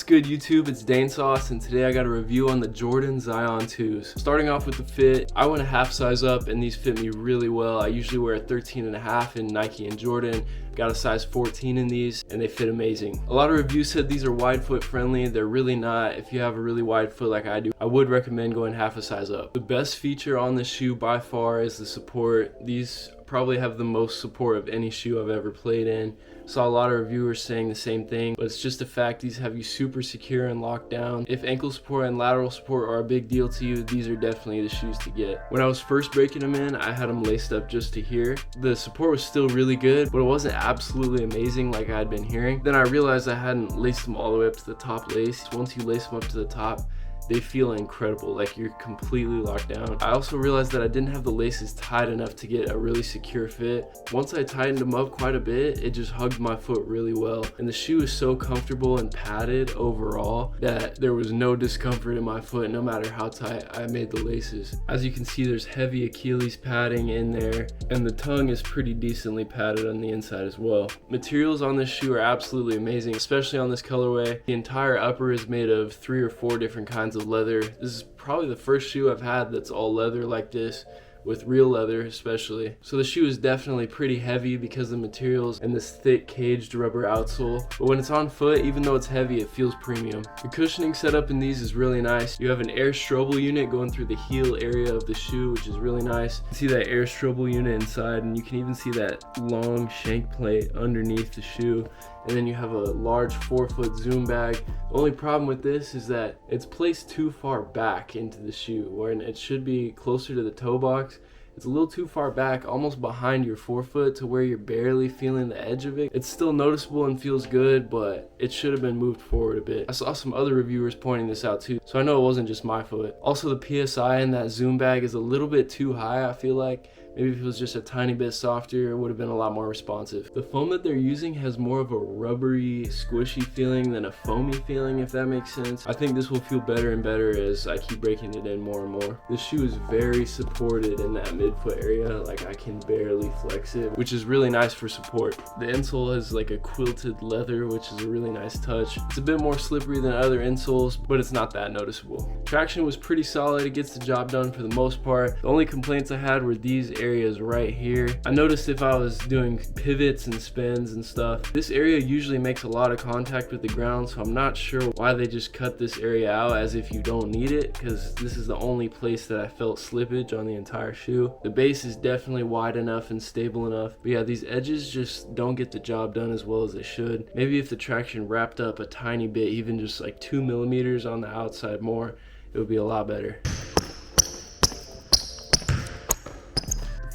good, YouTube? It's Dane Sauce, and today I got a review on the Jordan Zion 2s. Starting off with the fit, I went a half size up and these fit me really well. I usually wear a 13.5 in Nike and Jordan. Got a size 14 in these and they fit amazing. A lot of reviews said these are wide foot friendly. They're really not. If you have a really wide foot like I do, I would recommend going half a size up. The best feature on this shoe by far is the support. These probably have the most support of any shoe I've ever played in. Saw a lot of reviewers saying the same thing, but it's just a fact. These have you super secure and locked down. If ankle support and lateral support are a big deal to you, these are definitely the shoes to get. When I was first breaking them in, I had them laced up just to here. The support was still really good, but it wasn't absolutely amazing like I had been hearing. Then I realized I hadn't laced them all the way up to the top lace. Once you lace them up to the top, they feel incredible, like you're completely locked down. I also realized that I didn't have the laces tight enough to get a really secure fit. Once I tightened them up quite a bit, it just hugged my foot really well. And the shoe is so comfortable and padded overall that there was no discomfort in my foot no matter how tight I made the laces. As you can see, there's heavy Achilles padding in there, and the tongue is pretty decently padded on the inside as well. Materials on this shoe are absolutely amazing, especially on this colorway. The entire upper is made of 3 or 4 different kinds of leather. This is probably the first shoe I've had that's all leather like this, with real leather especially. So the shoe is definitely pretty heavy because of the materials and this thick caged rubber outsole. But when it's on foot, even though it's heavy, it feels premium. The cushioning setup in these is really nice. You have an air strobel unit going through the heel area of the shoe, which is really nice. You can see that air strobel unit inside, and you can even see that long shank plate underneath the shoe. And then you have a large 4-foot zoom bag. The only problem with this is that it's placed too far back into the shoe, when it should be closer to the toe box. It's a little too far back, almost behind your forefoot, to where you're barely feeling the edge of it. It's still noticeable and feels good, but it should have been moved forward a bit. I saw some other reviewers pointing this out too, so I know it wasn't just my foot. Also, the PSI in that zoom bag is a little bit too high, I feel like. Maybe if it was just a tiny bit softer, it would have been a lot more responsive. The foam that they're using has more of a rubbery, squishy feeling than a foamy feeling, if that makes sense. I think this will feel better and better as I keep breaking it in more and more. This shoe is very supported in that midfoot area. Like, I can barely flex it, which is really nice for support. The insole is like a quilted leather, which is a really nice touch. It's a bit more slippery than other insoles, but it's not that noticeable. Traction was pretty solid. It gets the job done for the most part. The only complaints I had were these areas right here. I noticed if I was doing pivots and spins and stuff, this area usually makes a lot of contact with the ground, so I'm not sure why they just cut this area out as if you don't need it, because this is the only place that I felt slippage on the entire shoe. The base is definitely wide enough and stable enough, but yeah, these edges just don't get the job done as well as they should. Maybe if the traction wrapped up a tiny bit, even just like 2 millimeters on the outside more, it would be a lot better.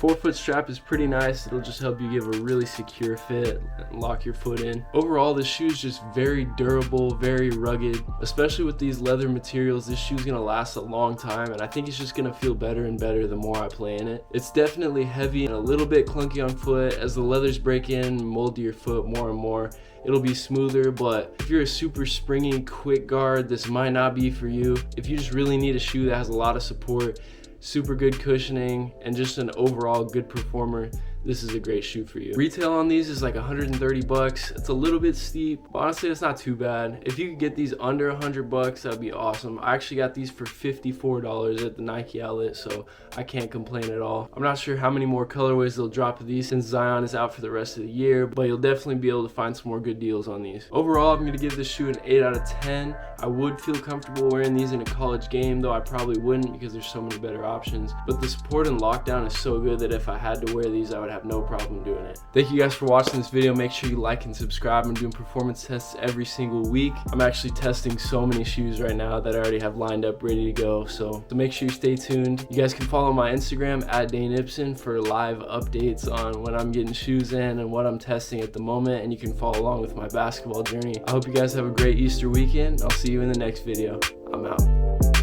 4-foot strap is pretty nice. It'll just help you give a really secure fit and lock your foot in. Overall, this shoe is just very durable, very rugged. Especially with these leather materials, this shoe is gonna last a long time, and I think it's just gonna feel better and better the more I play in it. It's definitely heavy and a little bit clunky on foot. As the leathers break in and mold to your foot more and more, it'll be smoother, but if you're a super springy, quick guard, this might not be for you. If you just really need a shoe that has a lot of support, super good cushioning, and just an overall good performer, this is a great shoe for you. Retail on these is like 130 bucks. It's a little bit steep, but honestly, it's not too bad. If you could get these under 100 bucks, that'd be awesome. I actually got these for $54 at the Nike outlet, so I can't complain at all. I'm not sure how many more colorways they'll drop of these since Zion is out for the rest of the year, but you'll definitely be able to find some more good deals on these. Overall, I'm gonna give this shoe an 8 out of 10. I would feel comfortable wearing these in a college game, though I probably wouldn't because there's so many better options. But the support and lockdown is so good that if I had to wear these, I would have no problem doing it. Thank you guys for watching this video. Make sure you like and subscribe. I'm doing performance tests every single week. I'm actually testing so many shoes right now that I already have lined up ready to go, so make sure you stay tuned. You guys can follow my Instagram at Dane Ibsen for live updates on when I'm getting shoes in and what I'm testing at the moment, and you can follow along with my basketball journey. I hope you guys have a great Easter weekend. I'll see you in the next video. I'm out.